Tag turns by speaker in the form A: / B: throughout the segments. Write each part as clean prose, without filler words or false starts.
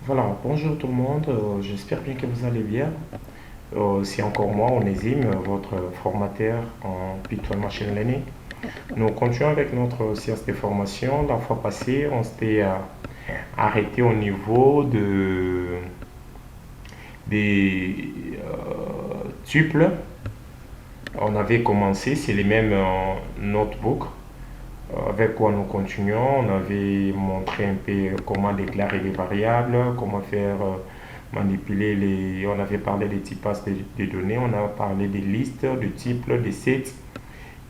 A: Voilà, bonjour tout le monde, j'espère bien que vous allez bien. C'est encore moi, Onésime, votre formateur en Python Machine Learning. Nous continuons avec notre séance de formation. La fois passée, on s'était arrêté au niveau des tuples. On avait commencé, c'est les mêmes notebooks avec quoi nous continuons. On avait montré un peu comment déclarer les variables, comment faire manipuler les... On avait parlé des typages de données, on a parlé des listes, de types, des sets,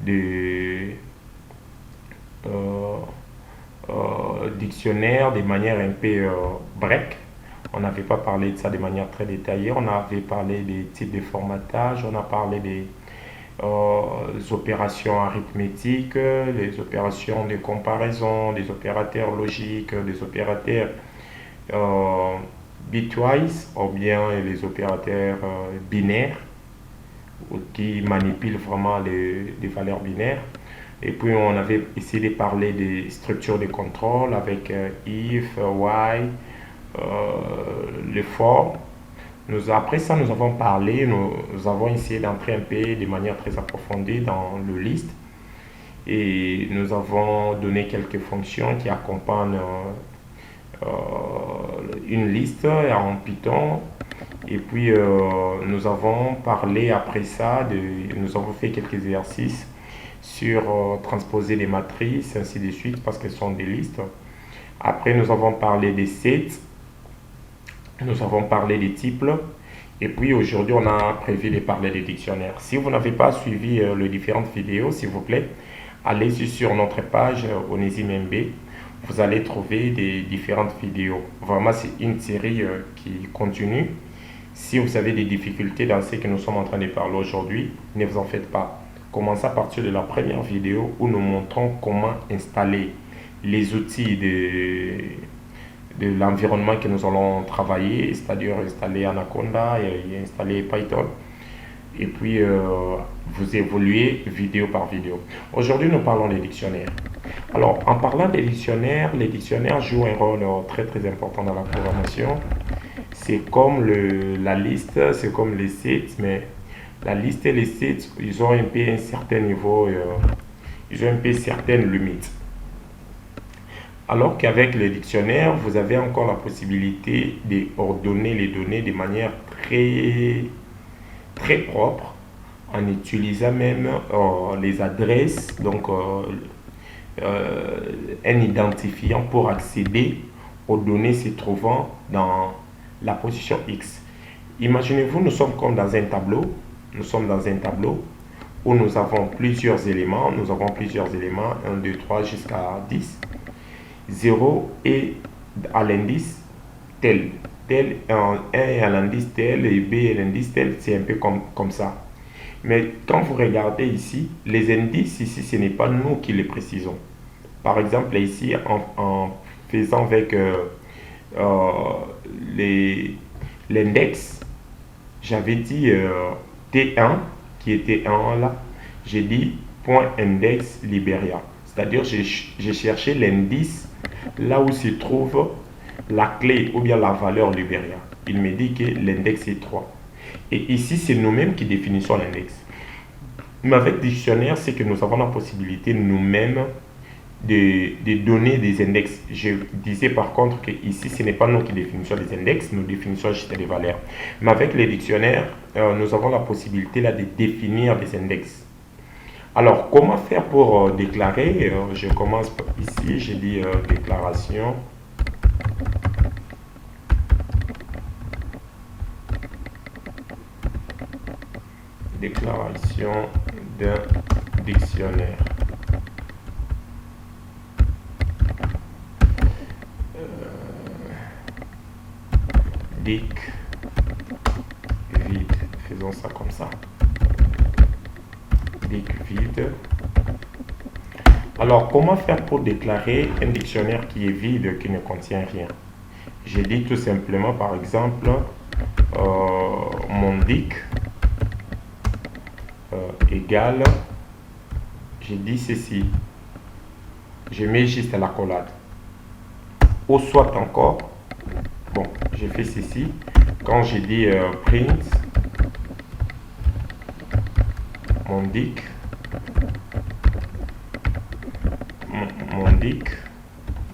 A: de euh, dictionnaires, de manière un peu break. On n'avait pas parlé de ça de manière très détaillée. On avait parlé des types de formatage, on a parlé des opérations arithmétiques, les opérations de comparaison, des opérateurs logiques, des opérateurs euh, bitwise ou bien les opérateurs binaires qui manipulent vraiment les valeurs binaires. Et puis on avait essayé de parler des structures de contrôle avec if, while, les for. Après ça, nous avons parlé, nous avons essayé d'entrer un peu de manière très approfondie dans le list et nous avons donné quelques fonctions qui accompagnent une liste en Python. Et puis nous avons parlé après ça, nous avons fait quelques exercices sur transposer les matrices, ainsi de suite, parce qu'elles sont des listes. Après, nous avons parlé des sets, nous avons parlé des types. Et puis aujourd'hui, on a prévu de parler des dictionnaires. Si vous n'avez pas suivi les différentes vidéos, s'il vous plaît, allez sur notre page Onésime MB. Vous allez trouver des différentes vidéos. Vraiment, c'est une série qui continue. Si vous avez des difficultés dans ce que nous sommes en train de parler aujourd'hui, ne vous en faites pas. Commencez à partir de la première vidéo où nous montrons comment installer les outils de l'environnement que nous allons travailler, c'est-à-dire installer Anaconda et installer Python. Et puis, vous évoluez vidéo par vidéo. Aujourd'hui, nous parlons des dictionnaires. Alors, en parlant des dictionnaires, les dictionnaires jouent un rôle très très important dans la programmation. C'est comme la liste, c'est comme les sites, mais la liste et les sites, ils ont un peu un certain niveau, ils ont un peu certaines limites. Alors qu'avec le dictionnaire, vous avez encore la possibilité d'ordonner les données de manière très, très propre en utilisant même les adresses, donc un identifiant pour accéder aux données se trouvant dans la position X. Imaginez-vous, nous sommes comme dans un tableau, nous sommes dans un tableau où nous avons plusieurs éléments, 1, 2, 3 jusqu'à 10. 0 est à l'indice tel, tel 1 est à l'indice tel et B est l'indice tel, c'est un peu comme ça. Mais quand vous regardez ici, les indices ici, ce n'est pas nous qui les précisons. Par exemple, ici, en faisant avec l'index, j'avais dit T1 qui était 1 là, j'ai dit point index Liberia. C'est-à-dire j'ai cherché l'indice là où se trouve la clé ou bien la valeur Liberia. Il me dit que l'index est 3. Et ici, c'est nous-mêmes qui définissons l'index. Mais avec dictionnaire, c'est que nous avons la possibilité nous-mêmes de donner des index. Je disais par contre que ici, ce n'est pas nous qui définissons les index, nous définissons juste des valeurs. Mais avec les dictionnaires, nous avons la possibilité là de définir des index. Alors, comment faire pour déclarer? Je commence ici, j'ai dit déclaration. Déclaration d'un dictionnaire. Dic vide, faisons ça comme ça. Dic vide. Alors, comment faire pour déclarer un dictionnaire qui est vide, qui ne contient rien? J'ai dit tout simplement, par exemple, mon dic égale, j'ai dit ceci, je mets juste l'accolade. Ou soit encore, bon, J'ai fait ceci. Quand j'ai dit print, mon dic,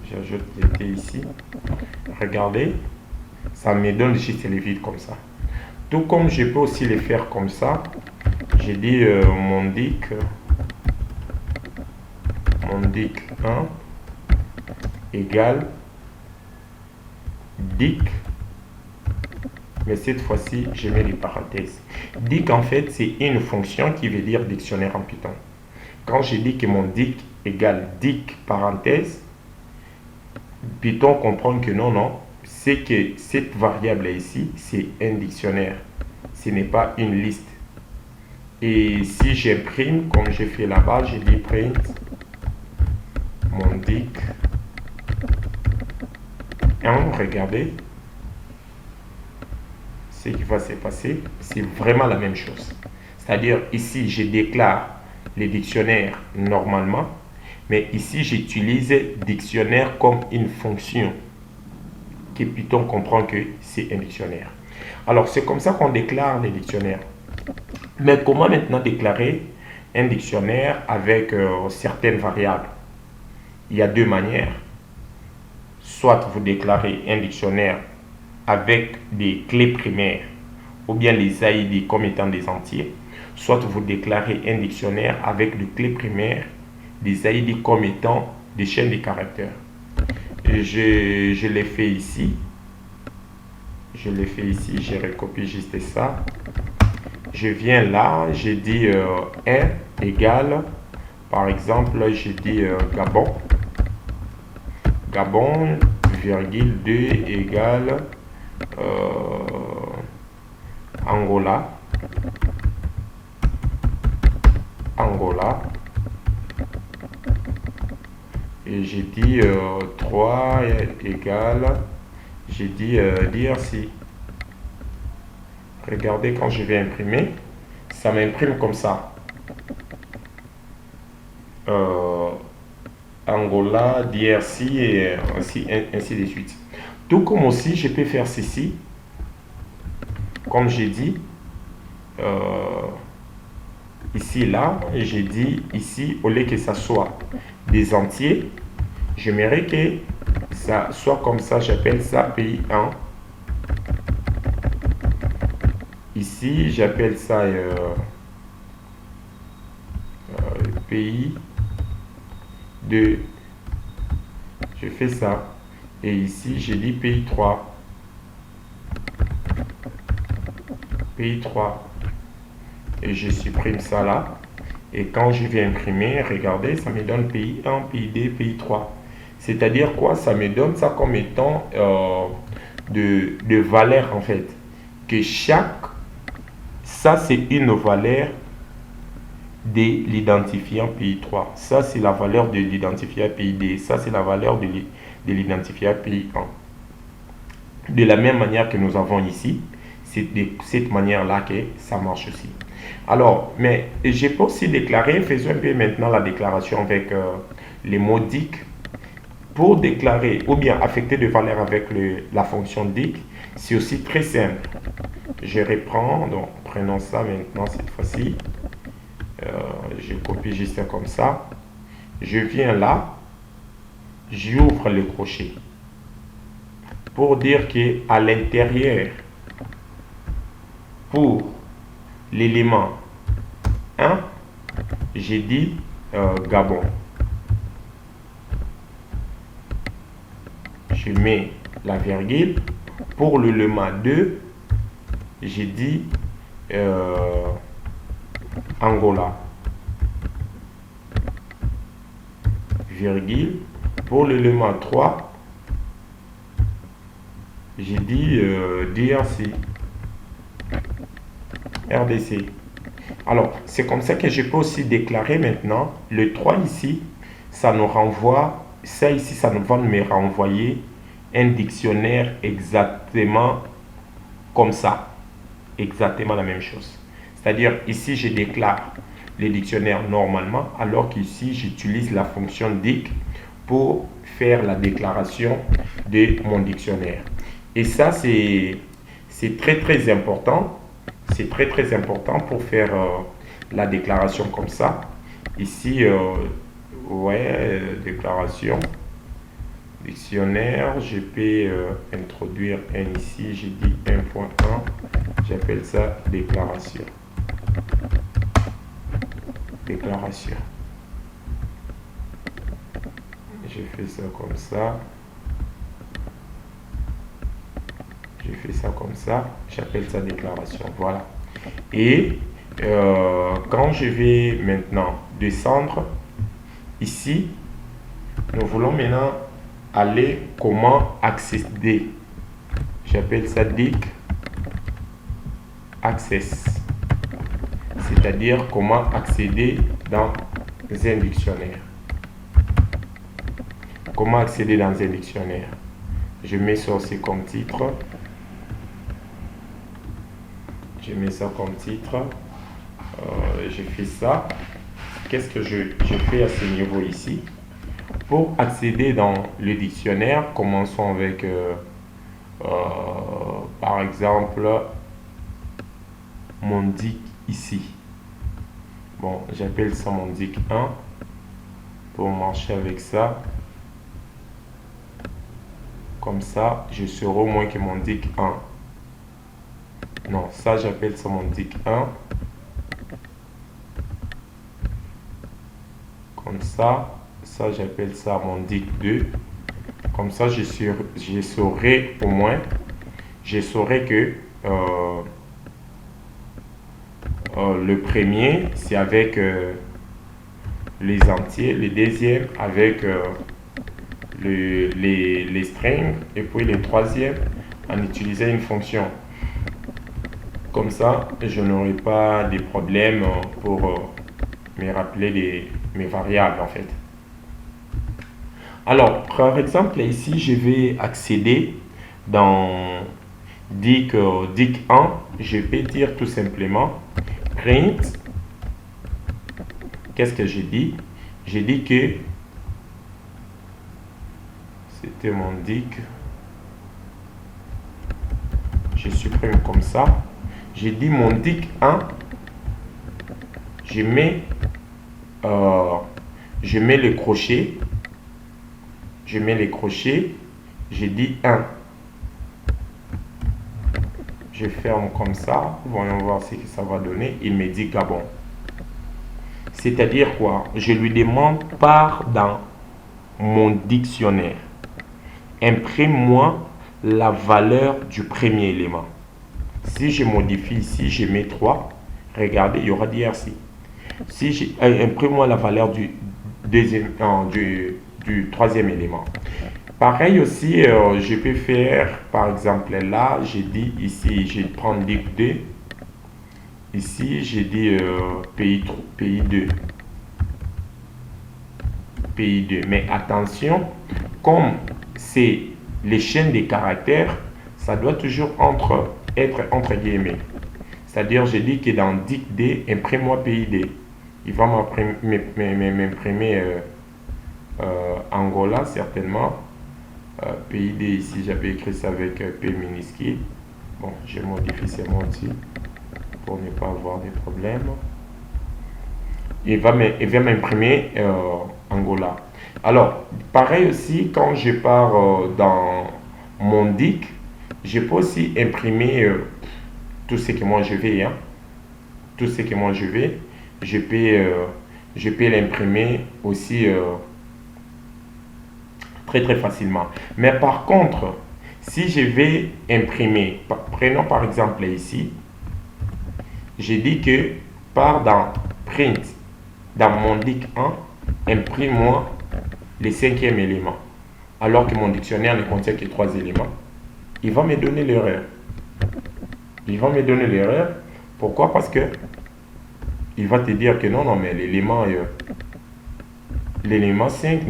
A: j'ajoute les T ici. Regardez, ça me donne juste les vides comme ça. Tout comme je peux aussi les faire comme ça. J'ai dit mon dic 1 égale dic, mais cette fois-ci je mets les parenthèses. Dic en fait c'est une fonction qui veut dire dictionnaire en Python. Quand je dis que mon dic égale dic parenthèse, Python comprend que non, c'est que cette variable ici c'est un dictionnaire, ce n'est pas une liste. Et si j'imprime comme j'ai fait là-bas, je dis print mon dic 1, regardez ce qui va se passer, c'est vraiment la même chose. C'est-à-dire ici je déclare les dictionnaires normalement, mais ici j'utilise dictionnaire comme une fonction que Python comprend que c'est un dictionnaire. Alors c'est comme ça qu'on déclare les dictionnaires. Mais comment maintenant déclarer un dictionnaire avec certaines variables? Il y a deux manières. Soit vous déclarez un dictionnaire avec des clés primaires ou bien les AID comme étant des entiers, soit vous déclarez un dictionnaire avec des clés primaires, des AID comme étant des chaînes de caractères. Je l'ai fait ici. Je recopie juste ça. Je viens là, j'ai dit 1 égale, par exemple, j'ai dit Gabon. Gabon, virgule 2 égale Angola. Et j'ai dit 3 égale, j'ai dit DRC. Regardez, quand je vais imprimer, ça m'imprime comme ça. Angola, DRC et ainsi de suite. Tout comme aussi, je peux faire ceci. Comme j'ai dit, ici, là, j'ai dit ici, au lieu que ça soit des entiers, j'aimerais que ça soit comme ça, j'appelle ça pays 1. Ici, j'appelle ça pays 2. Je fais ça. Et ici, j'ai dit pays 3. Pays 3. Et je supprime ça là. Et quand je vais imprimer, regardez, ça me donne pays 1, pays 2, pays 3. C'est-à-dire quoi? Ça me donne ça comme étant de valeur en fait. Que ça c'est une valeur de l'identifiant pays 3. Ça c'est la valeur de l'identifiant pays 2. Ça c'est la valeur de l'identifiant pays 1. De la même manière que nous avons ici, c'est de cette manière-là que ça marche aussi. Alors, mais je peux aussi déclarer, faisons un peu maintenant la déclaration avec les mots dic. Pour déclarer ou bien affecter de valeur avec la fonction dic, c'est aussi très simple. Je reprends, donc prenons ça maintenant cette fois-ci. Je copie juste comme ça. Je viens là, j'ouvre le crochet. Pour dire qu'à l'intérieur, pour l'élément 1, j'ai dit Gabon. Je mets la virgule. Pour l'élément 2, j'ai dit Angola. Virgule. Pour l'élément 3, j'ai dit DRC. RDC. Alors, c'est comme ça que je peux aussi déclarer maintenant. Le 3 ici, ça nous renvoie, ça ici, ça va me renvoyer un dictionnaire exactement comme ça. Exactement la même chose. C'est-à-dire, ici, je déclare les dictionnaires normalement, alors qu'ici, j'utilise la fonction dic pour faire la déclaration de mon dictionnaire. Et ça, c'est très très important. C'est très très important pour faire la déclaration comme ça. Ici, ouais, déclaration, dictionnaire, je peux introduire un ici, j'ai dit 1.1, j'appelle ça déclaration. Déclaration. Je fais ça comme ça. Je fais ça comme ça, j'appelle ça déclaration. Voilà. Et quand je vais maintenant descendre ici, nous voulons maintenant aller comment accéder. J'appelle ça dic access. C'est-à-dire comment accéder dans un dictionnaire. Comment accéder dans un dictionnaire. Je mets ceci comme titre. Je mets ça comme titre. Je fais ça. Qu'est-ce que je fais à ce niveau ici? Pour accéder dans le dictionnaire, commençons avec, par exemple, mon dic ici. Bon, j'appelle ça mon dic 1 pour marcher avec ça. Comme ça, je serai au moins que mon dic 1. Non, ça j'appelle ça mon dic 1. Comme ça j'appelle ça mon dic 2. Comme ça, je saurai au moins, je saurai que le premier, c'est avec les entiers, le deuxième avec les strings, et puis le troisième en utilisant une fonction. Comme ça, je n'aurai pas de problème pour me rappeler mes variables en fait. Alors, par exemple, ici, je vais accéder dans dic 1. Je vais dire tout simplement print. Qu'est-ce que j'ai dit? J'ai dit que c'était mon dic. Je supprime comme ça. J'ai dit mon dic 1. Je mets les crochets. Je mets les crochets. J'ai dit 1. Je ferme comme ça. Voyons voir ce que ça va donner. Il me dit Gabon. C'est-à-dire quoi? Je lui demande, pars dans mon dictionnaire. Imprime-moi la valeur du premier élément. Si je modifie ici, je mets 3. Regardez, il y aura DRC. Si imprime-moi la valeur du troisième élément. Pareil aussi, je peux faire, par exemple, là, j'ai dit ici, je prends dic 2. Ici, j'ai dit pays 2. Pays 2. Mais attention, comme c'est les chaînes des caractères, ça doit toujours être entre guillemets. C'est-à-dire, j'ai dit que dans dic D, imprime-moi pays D. Il va m'imprimer Angola, certainement. Pays D, ici, j'avais écrit ça avec P minuscule. Bon, je modifie seulement aussi pour ne pas avoir de problèmes. Il va m'imprimer Angola. Alors, pareil aussi, quand je pars dans mon dic, je peux aussi imprimer tout ce que moi je vais. Tout ce que moi je vais, je peux l'imprimer aussi très très facilement. Mais par contre, si je vais imprimer, prenons par exemple ici, j'ai dit que par dans print, dans mon dic 1, imprime-moi le cinquième élément. Alors que mon dictionnaire ne contient que 3 éléments. Il va me donner l'erreur. Il va me donner l'erreur. Pourquoi? Parce que il va te dire que non, mais l'élément 5,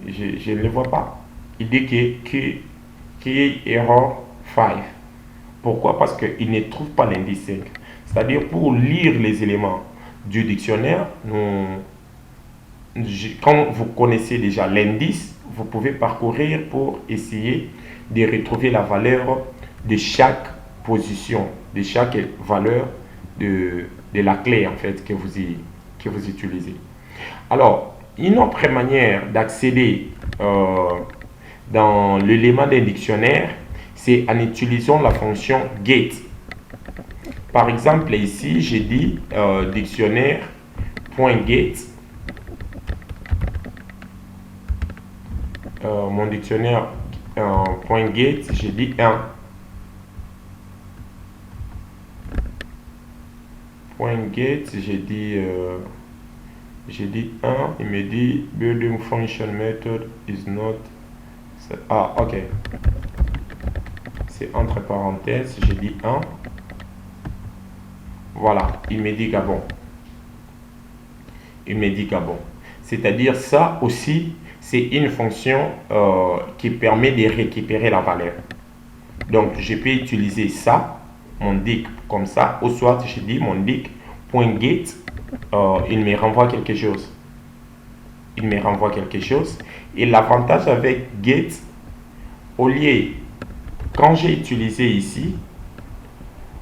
A: je ne le vois pas. Il dit qu'il y a error 5. Pourquoi? Parce qu'il ne trouve pas l'indice 5. C'est-à-dire, pour lire les éléments du dictionnaire, quand vous connaissez déjà l'indice, vous pouvez parcourir pour essayer de retrouver la valeur de chaque position, de chaque valeur de la clé en fait que vous utilisez. Alors, une autre manière d'accéder dans l'élément d'un dictionnaire, c'est en utilisant la fonction get. Par exemple, ici, j'ai dit dictionnaire.get. Mon dictionnaire .get, j'ai dit 1. .get, j'ai dit 1. Il me dit building function method is not. Ah, ok. C'est entre parenthèses, j'ai dit 1. Voilà, il me dit Gabon. Il me dit Gabon. C'est-à-dire ça aussi, c'est une fonction qui permet de récupérer la valeur. Donc, je peux utiliser ça, mon dic comme ça, ou soit je dis mon dic.get, il me renvoie quelque chose. Il me renvoie quelque chose. Et l'avantage avec get, au lieu, quand j'ai utilisé ici,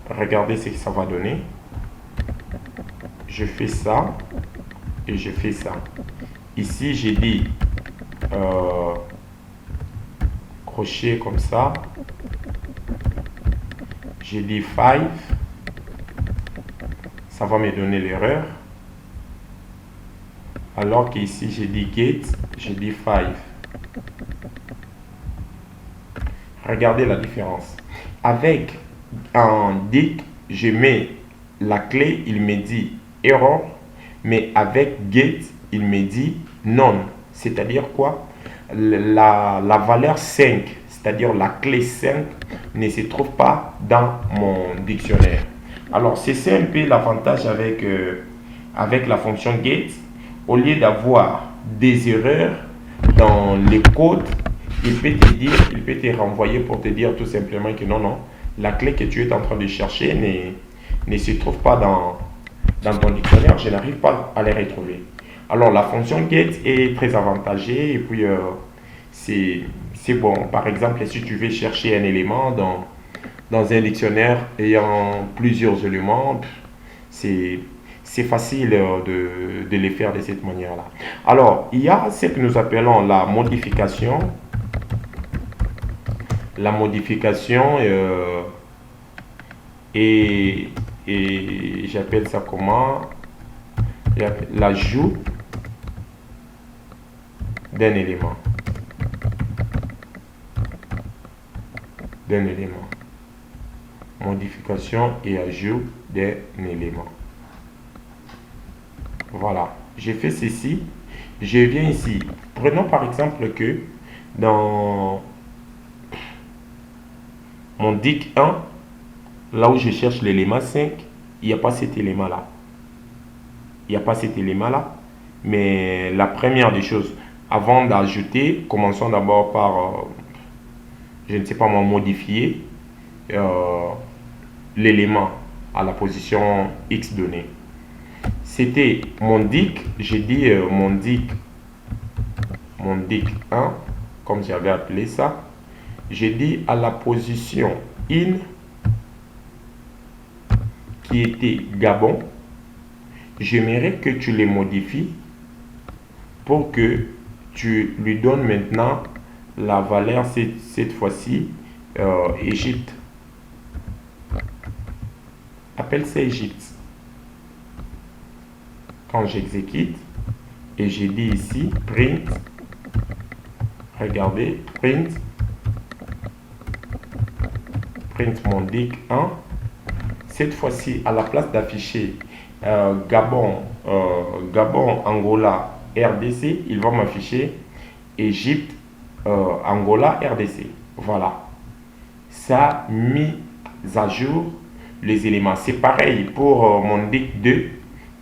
A: regardez ce que ça va donner. Je fais ça et je fais ça. Ici, j'ai dit crochet comme ça. J'ai dit 5. Ça va me donner l'erreur. Alors qu'ici, j'ai dit get, j'ai dit 5. Regardez la différence. Avec un dic, je mets la clé, il me dit error, mais avec get, il me dit non. C'est-à-dire quoi? La valeur 5, c'est-à-dire la clé 5, ne se trouve pas dans mon dictionnaire. Alors, c'est un peu l'avantage avec la fonction get. Au lieu d'avoir des erreurs dans les codes, il peut te renvoyer pour te dire tout simplement que non, la clé que tu es en train de chercher ne se trouve pas dans ton dictionnaire, je n'arrive pas à les retrouver. Alors la fonction get est très avantageuse et puis c'est bon. Par exemple, si tu veux chercher un élément dans un dictionnaire ayant plusieurs éléments, c'est facile de les faire de cette manière-là. Alors, il y a ce que nous appelons la modification. La modification et j'appelle ça comment? L'ajout d'un élément. Modification et ajout d'un élément. Voilà, j'ai fait ceci. Je viens ici. Prenons par exemple que dans mon dic 1, là où je cherche l'élément 5, il n'y a pas cet élément-là. Mais la première des choses, avant d'ajouter, commençons d'abord par, je ne sais pas moi, modifier l'élément à la position X donnée. C'était mon dic, j'ai dit mon dic 1, comme j'avais appelé ça. J'ai dit à la position in, qui était Gabon, j'aimerais que tu les modifies pour que tu lui donnes maintenant la valeur, cette fois-ci, Égypte. Appelle ça Égypte. Quand j'exécute, et j'ai dit ici, print, regardez, print mon dic 1. Cette fois-ci, à la place d'afficher Gabon, Angola, RDC, il va m'afficher Égypte, Angola, RDC. Voilà. Ça a mis à jour les éléments. C'est pareil pour mon dic 2.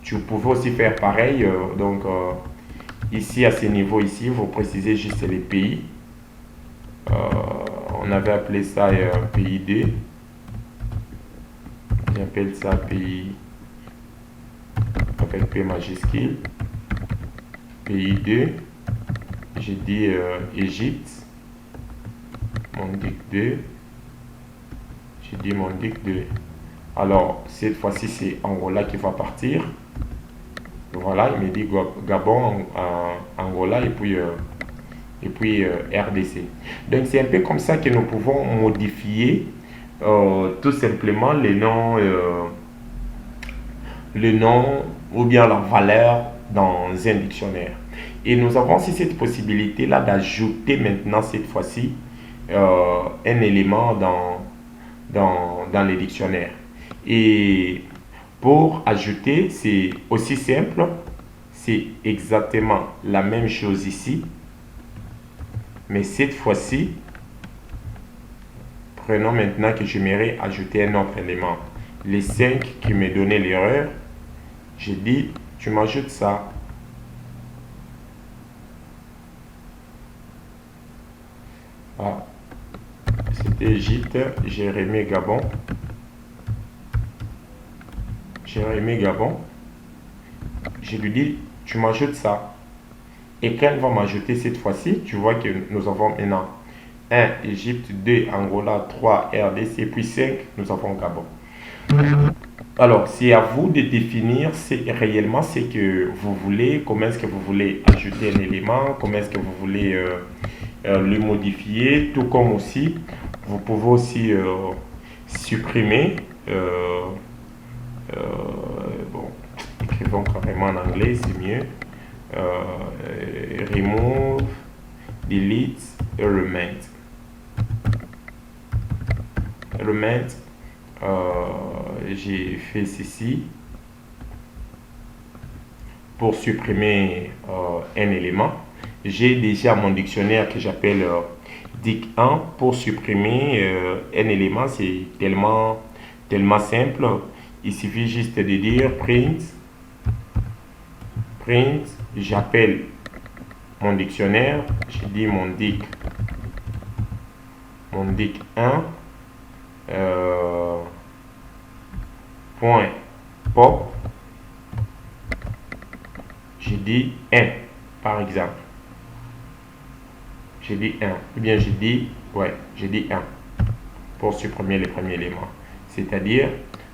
A: Tu pouvais aussi faire pareil. Ici, à ce niveau, ici, vous précisez juste les pays. On avait appelé ça pays 2. J'appelle ça pays avec P majuscule. Pays 2. J'ai dit Égypte. Mondic 2. J'ai dit Mondic 2. Alors, cette fois-ci, c'est Angola qui va partir. Voilà, il me dit Gabon, Angola et puis RDC. Donc, c'est un peu comme ça que nous pouvons modifier tout simplement le nom ou bien la valeur dans un dictionnaire. Et nous avons aussi cette possibilité-là d'ajouter maintenant, cette fois-ci, un élément dans les dictionnaires. Et pour ajouter, c'est aussi simple. C'est exactement la même chose ici. Mais cette fois-ci, prenons maintenant que j'aimerais ajouter un autre élément. Les 5 qui me donnaient l'erreur, j'ai dit, tu m'ajoutes ça. Ah, c'était Égypte, Jérémie, Gabon. Jérémie, Gabon. Je lui dis, tu m'ajoutes ça. Et quand elle va m'ajouter cette fois-ci, tu vois que nous avons maintenant 1 Égypte, 2 Angola, 3 RDC, puis 5, nous avons Gabon. Alors, c'est à vous de définir réellement ce que vous voulez, comment est-ce que vous voulez ajouter un élément, comment est-ce que vous voulez le modifier, tout comme aussi, vous pouvez aussi supprimer, bon, écrivons carrément en anglais, c'est mieux, remove, delete, element. Element, j'ai fait ceci pour supprimer un élément. J'ai déjà mon dictionnaire que j'appelle dic1 pour supprimer un élément. C'est tellement simple. Il suffit juste de dire print, j'appelle mon dictionnaire, je dis mon dic1 point pop, je dis 1 par exemple, je dis 1 ou bien je dis 1 pour supprimer les premiers éléments, c'est-à-dire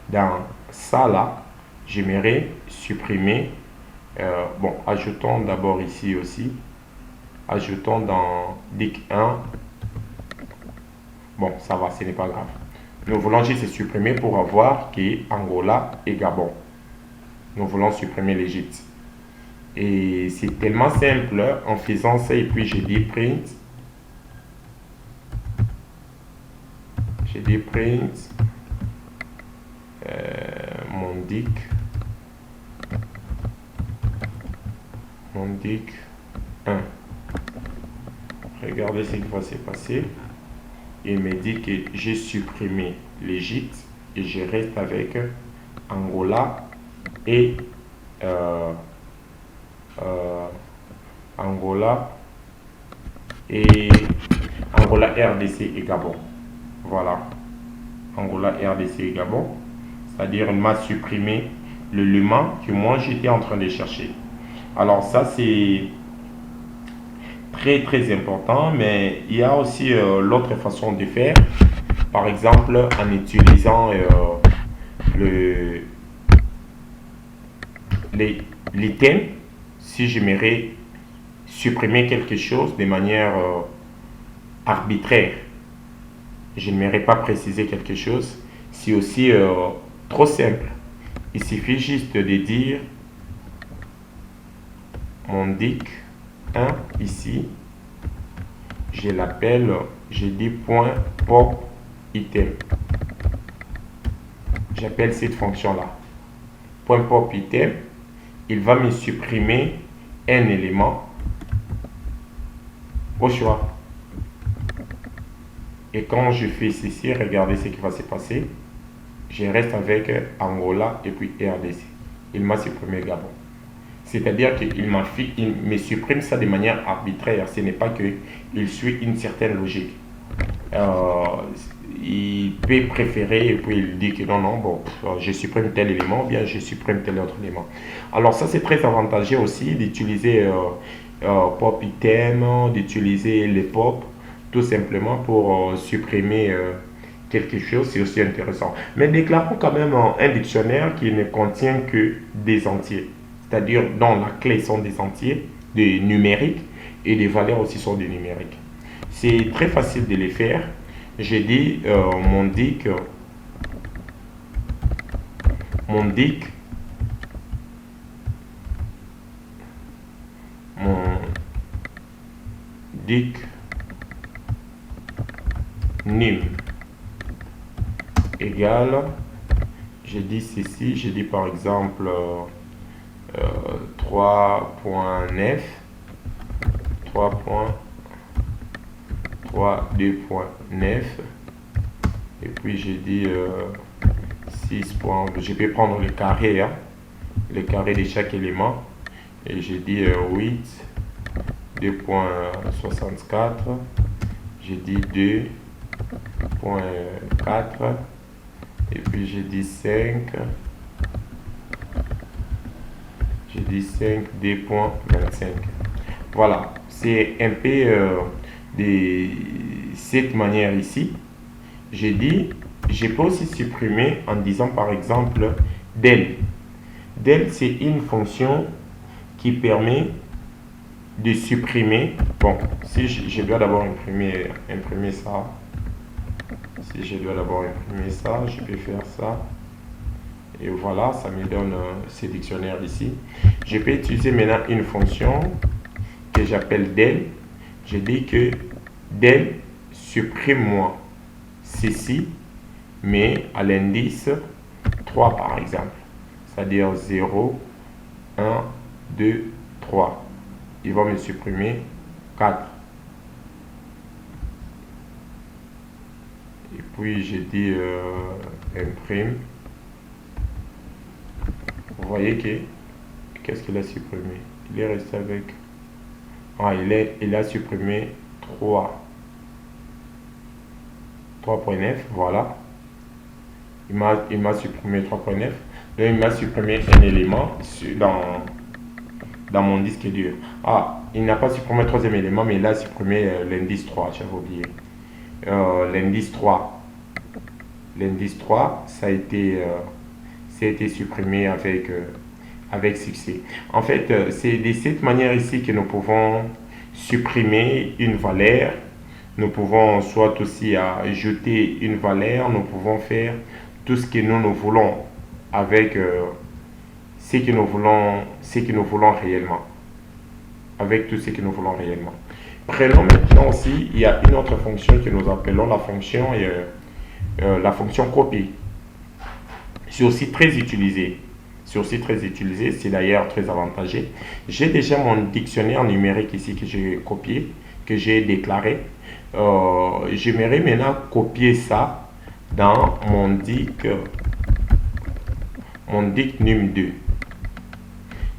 A: dans ça là j'aimerais supprimer bon, ajoutons d'abord ici aussi, ajoutons dans dic1, bon ça va, ce n'est pas grave. Nous voulons juste supprimer pour avoir qui Angola et Gabon. Nous voulons supprimer l'Égypte. Et c'est tellement simple en faisant ça. Et puis je dis print. Je dis print. Mondic 1. Regardez ce qui va se passer. Il me dit que j'ai supprimé l'Égypte et je reste avec Angola et Angola RDC et Gabon. Voilà, Angola RDC et Gabon, c'est-à-dire il m'a supprimé l'élément que moi j'étais en train de chercher. Alors ça c'est très important, mais il y a aussi l'autre façon de faire, par exemple en utilisant l'item. Si j'aimerais supprimer quelque chose de manière arbitraire, je n'aimerais pas préciser quelque chose, c'est aussi trop simple. Il suffit juste de dire mon dic 1 ici, je l'appelle, je dis point pop item. J'appelle cette fonction là point pop item. Il va me supprimer un élément au choix. Et quand je fais ceci, regardez ce qui va se passer. Je reste avec Angola et puis RDC. Il m'a supprimé Gabon. C'est-à-dire qu'il me supprime ça de manière arbitraire. Ce n'est pas qu'il suit une certaine logique. Il peut préférer et puis il dit que non, bon, je supprime tel élément, bien je supprime tel autre élément. Alors ça c'est très avantageux aussi d'utiliser pop item, d'utiliser les pop tout simplement pour supprimer quelque chose, c'est aussi intéressant. Mais déclarons quand même un dictionnaire qui ne contient que des entiers, c'est-à-dire dont la clé sont des entiers, des numériques, et les valeurs aussi sont des numériques. C'est très facile de les faire. J'ai dit mon dic, mon dic nim égale, j'ai dit ceci, j'ai dit par exemple 3.9, 3.2.9, et puis j'ai dit 6. Je peux prendre le carré, hein, le carré de chaque élément, et j'ai dit 8, 2.64, j'ai dit 2.4, et puis j'ai dit 5, j'ai dit 5, 2.25. Voilà, c'est un peu de cette manière ici. J'ai dit, je peux aussi supprimer en disant par exemple del. Del, c'est une fonction qui permet de supprimer. Bon, si je dois d'abord imprimer ça. Si je dois d'abord imprimer ça, je peux faire ça. Et voilà, ça me donne ce dictionnaire ici. Je peux utiliser maintenant une fonction que j'appelle del. Je dis que del supprime-moi ceci, mais à l'indice 3 par exemple. C'est-à-dire 0, 1, 2, 3. Il va me supprimer 4. Et puis j'ai dit imprime. Vous voyez que qu'est-ce qu'il a supprimé? Il est resté avec. Ah, il a supprimé 3. 3.9, voilà. Il m'a supprimé 3.9. Donc il m'a supprimé un élément dans mon disque dur. Ah, il n'a pas supprimé le troisième élément, mais il a supprimé l'indice 3, j'avais oublié. L'indice 3. L'indice 3, ça a été supprimé avec succès. En fait, c'est de cette manière ici que nous pouvons supprimer une valeur. Nous pouvons soit aussi ajouter une valeur. Nous pouvons faire tout ce que nous voulons avec ce que nous voulons réellement. Avec tout ce que nous voulons réellement. Prenons maintenant aussi, il y a une autre fonction que nous appelons la fonction copie. C'est aussi très utilisé. C'est d'ailleurs très avantageux. J'ai déjà mon dictionnaire numérique ici que j'ai copié, que j'ai déclaré. J'aimerais maintenant copier ça dans mon dic num2.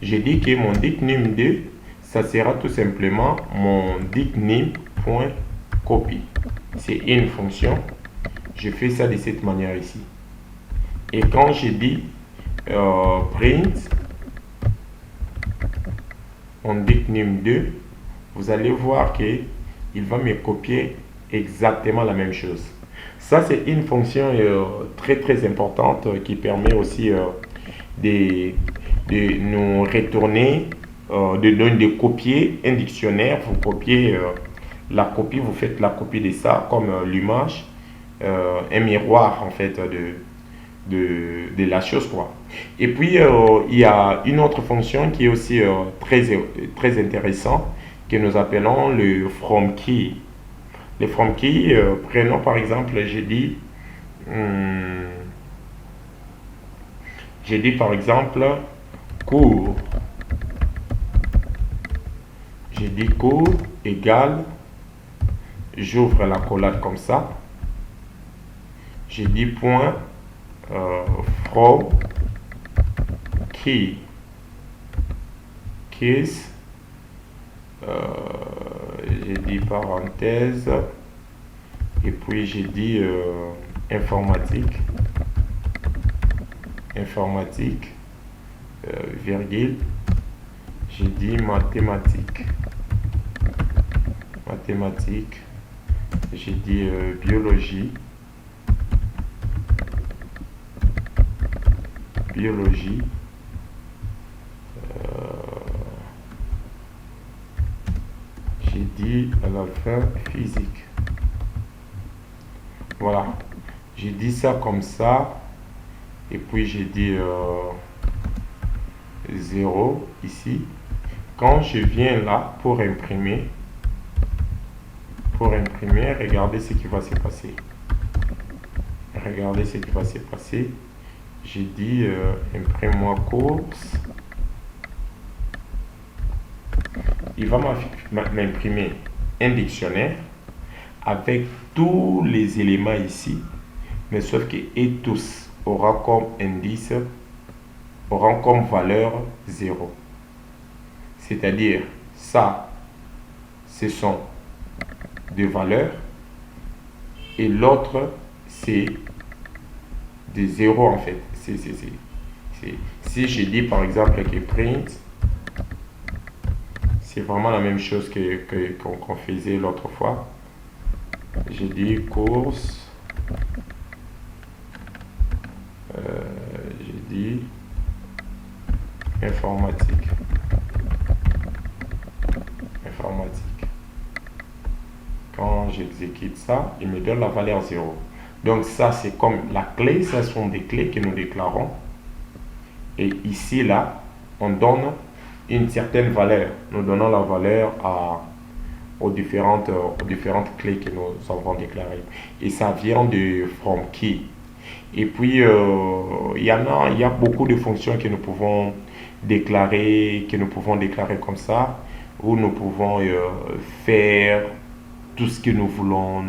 A: J'ai dit que mon dic num2, ça sera tout simplement mon dic nim.copy. C'est une fonction. Je fais ça de cette manière ici. Et quand je dis print on dic num2, vous allez voir que il va me copier exactement la même chose. Ça, c'est une fonction très très importante qui permet aussi de nous retourner, de copier un dictionnaire. Vous copiez la copie, vous faites la copie de ça comme l'image, un miroir en fait de la chose quoi. Et puis il y a une autre fonction qui est aussi très intéressante que nous appelons le from key. Le from key, prenons par exemple, j'ai dit par exemple cours. J'ai dit cours égale, j'ouvre la collade comme ça. J'ai dit point from key keys, j'ai dit parenthèse, et puis j'ai dit informatique, virgule, j'ai dit mathématiques, J'ai dit biologie. Biologie. J'ai dit à la fin physique. Voilà. J'ai dit ça comme ça. Et puis j'ai dit 0 ici. Quand je viens là pour imprimer, regardez ce qui va se passer. Regardez ce qui va se passer. J'ai dit imprime-moi course. Il va m'imprimer un dictionnaire avec tous les éléments ici, mais sauf que et tous aura comme indice, aura comme valeur 0. C'est-à-dire, ça, ce sont des valeurs et l'autre, c'est des zéros en fait. Si je dis par exemple que print, c'est vraiment la même chose qu'on faisait l'autre fois. J'ai dit course, j'ai dit informatique. Quand j'exécute ça, il me donne la valeur 0. Donc ça, c'est comme la clé, ce sont des clés que nous déclarons. Et ici, là, on donne une certaine valeur. Nous donnons la valeur aux différentes clés que nous avons déclarées. Et ça vient de from key. Et puis, il y a beaucoup de fonctions que nous pouvons déclarer comme ça, où nous pouvons faire tout ce que nous voulons.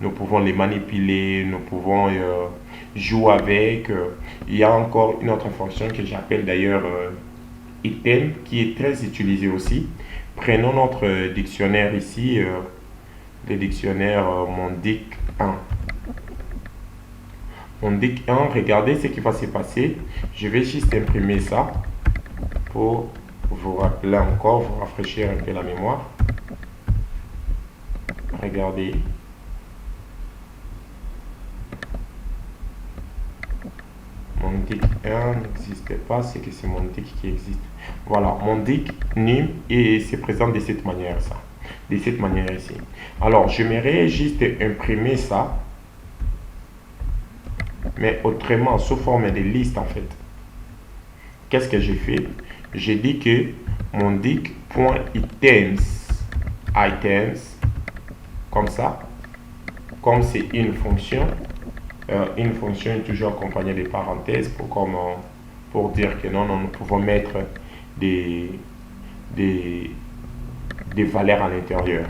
A: Nous pouvons les manipuler, nous pouvons jouer avec. Il y a encore une autre fonction que j'appelle d'ailleurs item, qui est très utilisée aussi. Prenons notre dictionnaire ici, le dictionnaire Mondic 1. Mondic 1, regardez ce qui va se passer. Je vais juste imprimer ça pour vous rappeler encore, vous rafraîchir un peu la mémoire. Regardez. Mondic 1 n'existe pas, c'est que c'est Mondic qui existe. Voilà, Mondic NIM et c'est présent de cette manière, ça. De cette manière ici. Alors, j'aimerais juste imprimer ça, mais autrement, sous forme de liste en fait. Qu'est-ce que j'ai fait? J'ai dit que mondic.items, comme ça, comme c'est une fonction est toujours accompagnée de parenthèses pour dire que non, nous pouvons mettre des valeurs à l'intérieur.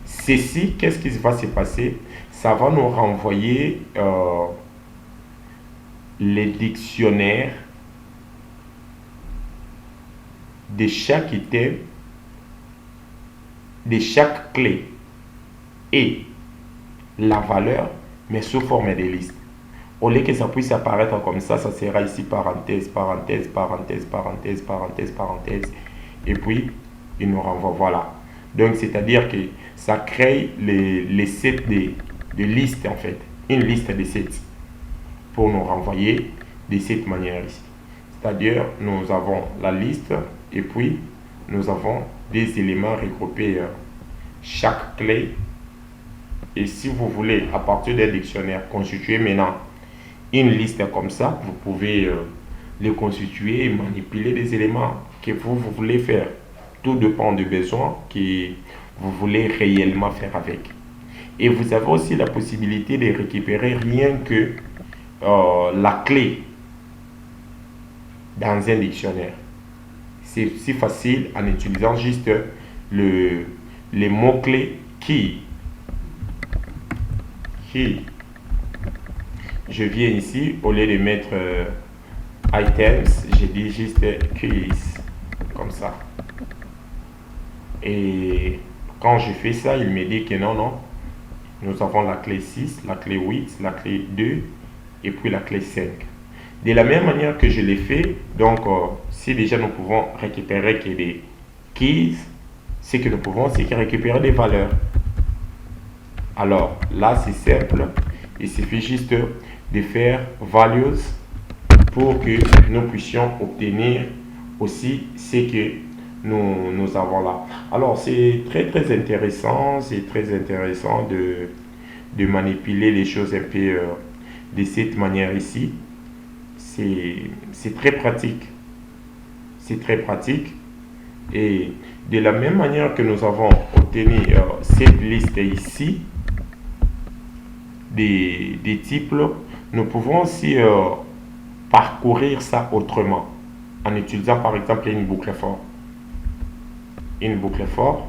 A: Ceci, qu'est-ce qui va se passer? Ça va nous renvoyer les dictionnaires de chaque item, de chaque clé et la valeur, mais sous forme de liste. Au lieu que ça puisse apparaître comme ça sera ici parenthèse, parenthèse, parenthèse, parenthèse, parenthèse, parenthèse, et puis il nous renvoie, voilà. Donc c'est-à-dire que ça crée les sets de listes en fait, une liste de sets pour nous renvoyer de cette manière ici. C'est-à-dire nous avons la liste et puis nous avons des éléments regroupés, chaque clé. Et si vous voulez, à partir d'un dictionnaire, constituer maintenant une liste comme ça, vous pouvez les constituer et manipuler les éléments que vous voulez faire. Tout dépend du besoin que vous voulez réellement faire avec. Et vous avez aussi la possibilité de récupérer rien que la clé dans un dictionnaire. C'est si facile en utilisant juste les mots-clés qui. Je viens ici, au lieu de mettre items, j'ai dit juste keys, comme ça. Et quand je fais ça, il me dit que non, nous avons la clé 6, la clé 8, la clé 2 et puis la clé 5. De la même manière que je l'ai fait, donc si déjà nous pouvons récupérer que des keys, ce que nous pouvons, c'est récupérer des valeurs. Alors là, c'est simple. Il suffit juste de faire values pour que nous puissions obtenir aussi ce que nous avons là. Alors, c'est très intéressant. C'est très intéressant de manipuler les choses un peu de cette manière ici. C'est très pratique. C'est très pratique. Et de la même manière que nous avons obtenu cette liste ici des types, nous pouvons aussi parcourir ça autrement en utilisant par exemple une boucle for. Une boucle for,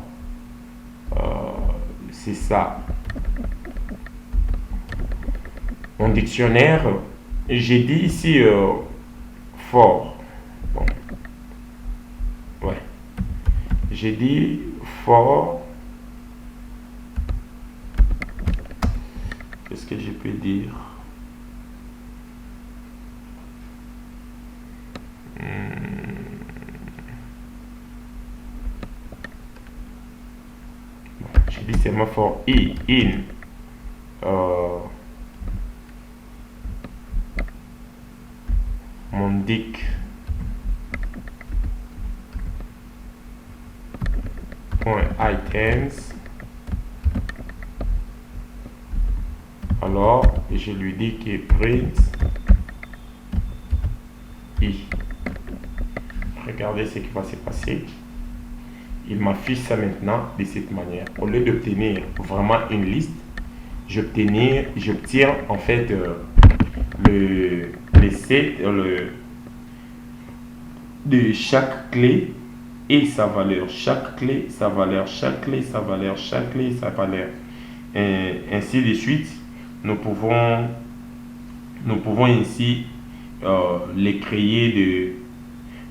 A: c'est ça. Mon dictionnaire, j'ai dit ici for. Bon, ouais. J'ai dit for. Qu'est-ce que je peux dire? J'ai dit seulement for in. Mon dic. Point items. Alors, je lui dis que print i. Regardez ce qui va se passer. Il m'affiche ça maintenant de cette manière. Au lieu d'obtenir vraiment une liste, j'obtiens en fait le set de chaque clé et sa valeur. Chaque clé, sa valeur. Chaque clé, sa valeur. Chaque clé, sa valeur. Et ainsi de suite. Nous pouvons ainsi les créer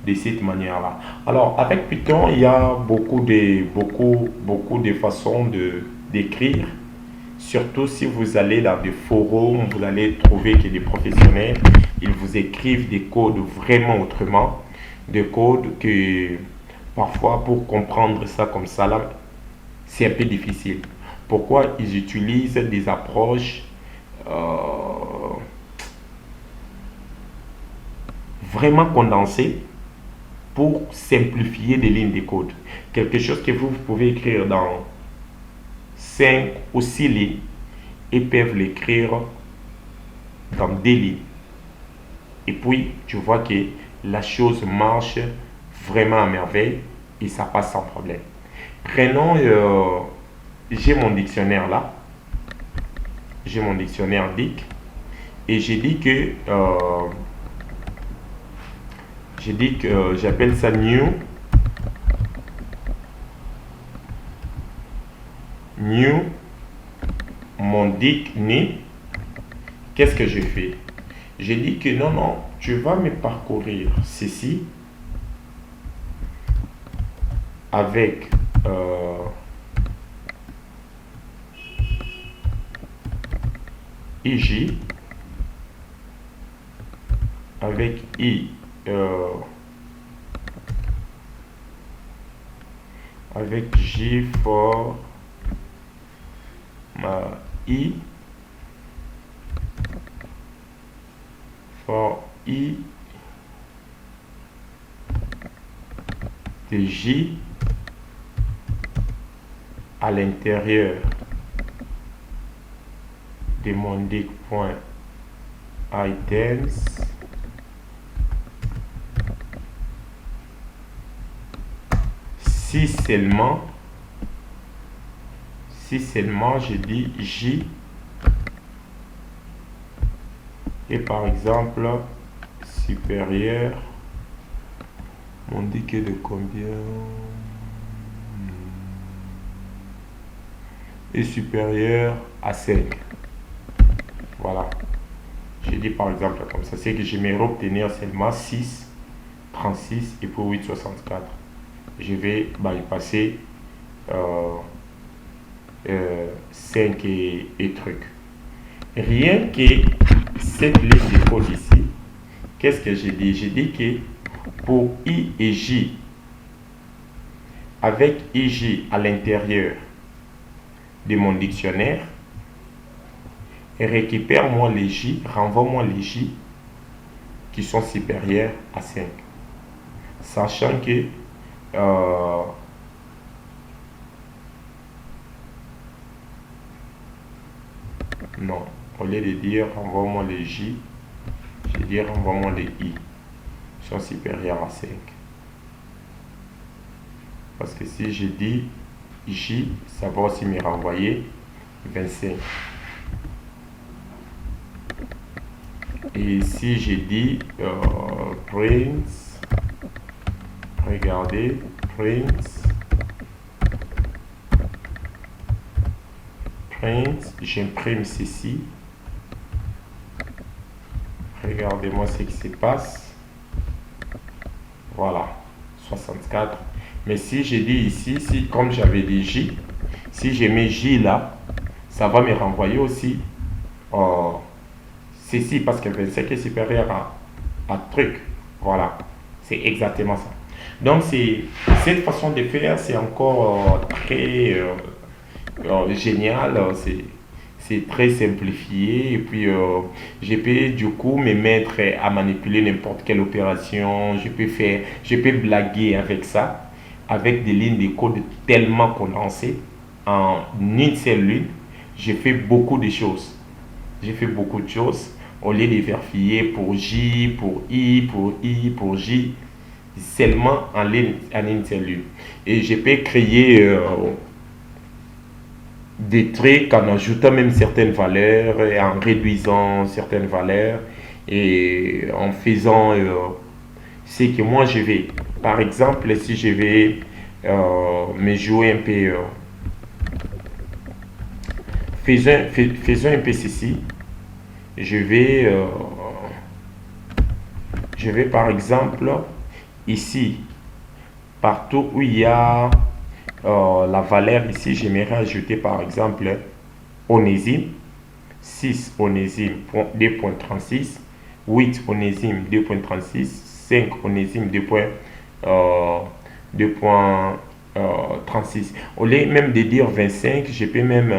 A: de cette manière-là. Alors, avec Python, il y a beaucoup de façons d'écrire. Surtout si vous allez dans des forums, vous allez trouver que les professionnels, ils vous écrivent des codes vraiment autrement. Des codes que parfois, pour comprendre ça comme ça, là, c'est un peu difficile. Pourquoi ils utilisent des approches vraiment condensées pour simplifier des lignes de code. Quelque chose que vous pouvez écrire dans 5 ou 6 lignes et peuvent l'écrire dans 2 lignes. Et puis, tu vois que la chose marche vraiment à merveille et ça passe sans problème. Prenons, j'ai mon dictionnaire là. J'ai mon dictionnaire DIC et j'ai dit que j'appelle ça new mon DIC ni. Qu'est-ce que j'ai fait? J'ai dit que non, tu vas me parcourir ceci avec IJ, avec I, avec J for I, for I de J à l'intérieur de mon dic.items si seulement je dis J et par exemple supérieur, mon dic est de combien est supérieur à 5. Voilà. J'ai dit par exemple comme ça, c'est que j'aimerais obtenir seulement 6, 36 et pour 8, 64. Je vais bypasser 5 et trucs. Rien que cette liste de code ici, qu'est-ce que j'ai dit? J'ai dit que pour I et J, avec IJ à l'intérieur de mon dictionnaire, et récupère-moi les J, renvoie-moi les J qui sont supérieurs à 5. Sachant que non, au lieu de dire renvoie-moi les J, je vais dire renvoie-moi les I qui sont supérieurs à 5. Parce que si je dis J, ça va aussi me renvoyer 25. Et si je dis print, regardez, print, j'imprime ceci. Regardez-moi ce qui se passe. Voilà, 64. Mais si je dis ici, si comme j'avais dit J, si je mets J là, ça va me renvoyer aussi ceci parce que 25 est supérieur à truc. Voilà, c'est exactement ça. Donc cette façon de faire, c'est encore très génial. C'est très simplifié et puis je peux du coup me mettre à manipuler n'importe quelle opération. Je peux blaguer avec ça, avec des lignes de code tellement condensées en une seule ligne. J'ai fait beaucoup de choses. J'ai fait beaucoup de choses au lieu de vérifier pour J, pour I, pour J, seulement en une seule ligne. Et je peux créer des trucs en ajoutant même certaines valeurs, et en réduisant certaines valeurs et en faisant ce que moi je vais. Par exemple, si je vais me jouer un peu, faisons un peu ceci. Je vais, par exemple ici, partout où il y a la valeur ici, j'aimerais ajouter par exemple onésime, 6 onésime 2.36, 8 onésime 2.36, 5 onésime 2.36. Au lieu même de dire 25, je peux même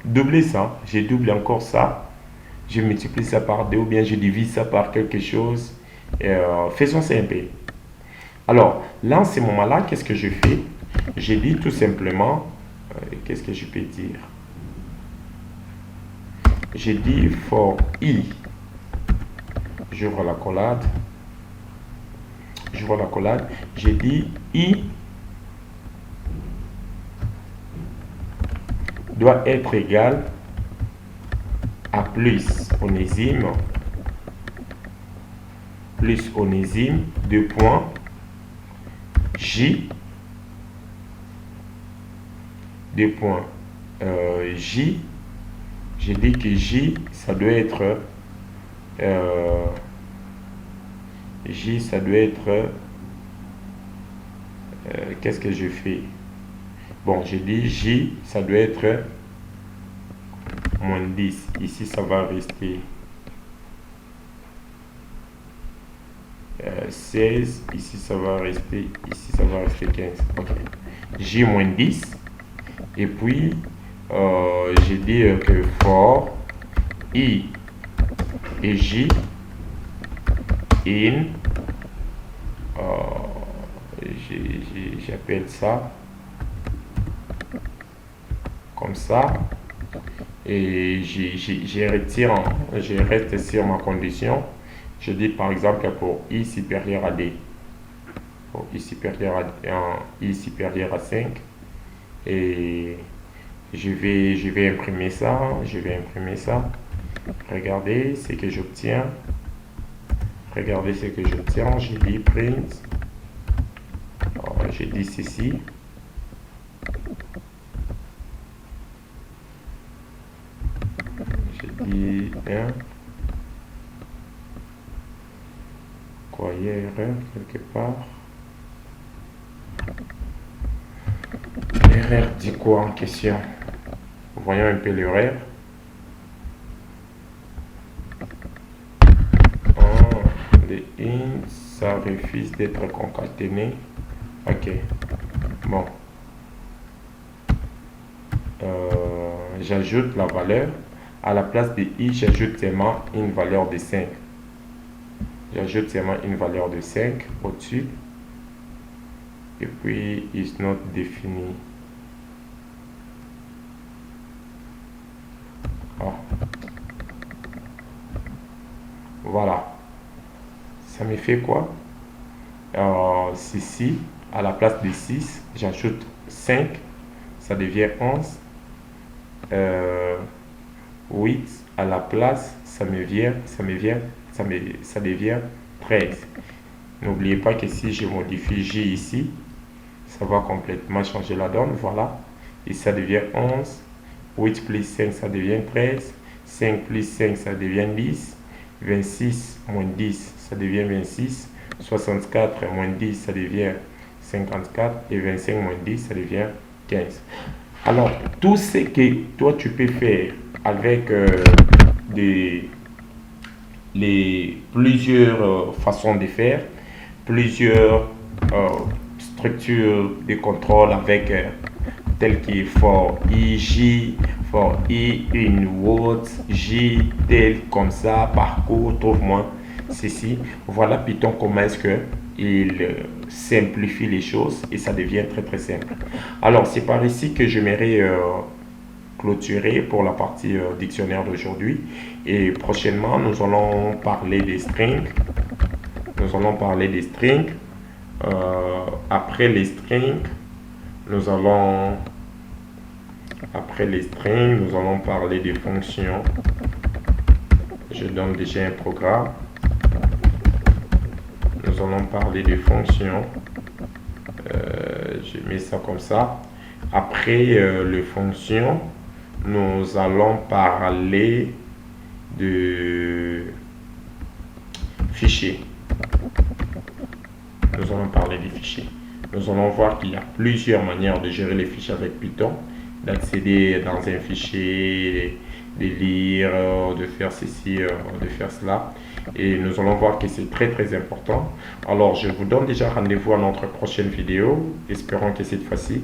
A: doubler ça. Je double encore ça. Je multiplie ça par 2 ou bien je divise ça par quelque chose. Faisons ça un peu. Alors, là, en ce moment-là, qu'est-ce que je fais? Je dis tout simplement, qu'est-ce que je peux dire? Je dis for I. J'ouvre la collade. Je dis I doit être égal à plus onésime, 2 points, J, 2 points, J, j'ai dit que J, ça doit être, qu'est-ce que je fais? Bon, j'ai dit J, ça doit être moins 10. Ici, ça va rester 16. Ici, ça va rester 15. Ok. J moins 10. Et puis, j'ai dit que for I et J in, j'appelle ça comme ça. Et je reste sur ma condition. Je dis par exemple pour I supérieur à D. Pour I supérieur à 5. Et je vais imprimer ça. Regardez ce que j'obtiens. Je dis print. Je dis ceci. Je dis 1. Quoi, il y a erreur quelque part? L'erreur dit quoi en question? Voyons un peu l'erreur. Les int, ça refuse d'être concaténé. Ok. Bon. J'ajoute la valeur. À la place de i, j'ajoute seulement une valeur de 5. J'ajoute seulement une valeur de 5 au-dessus. Et puis, is not défini. Ah. Voilà. Ça me fait quoi? Ici, à la place de 6, j'ajoute 5. Ça devient 11. 8 à la place, ça devient 13. N'oubliez pas que si je modifie J ici, ça va complètement changer la donne. Voilà. Et ça devient 11. 8 plus 5, ça devient 13. 5 plus 5, ça devient 10. 26 moins 10, ça devient 26. 64 moins 10, ça devient 54. Et 25 moins 10, ça devient 15. Alors, tout ce que toi tu peux faire avec plusieurs façons de faire, plusieurs structures de contrôle avec telles que for i, j, for i, une word, j, tel comme ça, parcours, trouve-moi ceci. Voilà Python comment est-ce que il simplifie les choses et ça devient très très simple. Alors c'est par ici que j'aimerais clôturer pour la partie dictionnaire d'aujourd'hui, et prochainement nous allons parler des strings. Après les strings nous allons parler des fonctions. Je donne déjà un programme. Nous allons parler des fonctions. Je mets ça comme ça. Après les fonctions, nous allons parler de fichiers. Nous allons voir qu'il y a plusieurs manières de gérer les fichiers avec Python, d'accéder dans un fichier, de lire, de faire ceci, de faire cela. Et nous allons voir que c'est très très important. Alors je vous donne déjà rendez-vous à notre prochaine vidéo. Espérons que cette fois-ci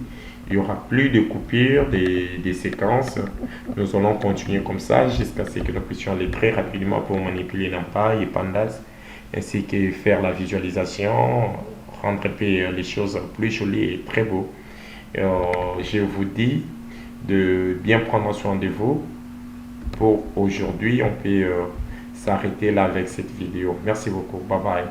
A: il n'y aura plus de coupures des séquences. Nous allons continuer comme ça jusqu'à ce que nous puissions aller très rapidement pour manipuler NumPy et Pandas, ainsi que faire la visualisation, rendre les choses plus jolies et très beaux. Je vous dis de bien prendre soin de vous. Pour aujourd'hui, on peut s'arrêter là avec cette vidéo. Merci beaucoup. Bye bye.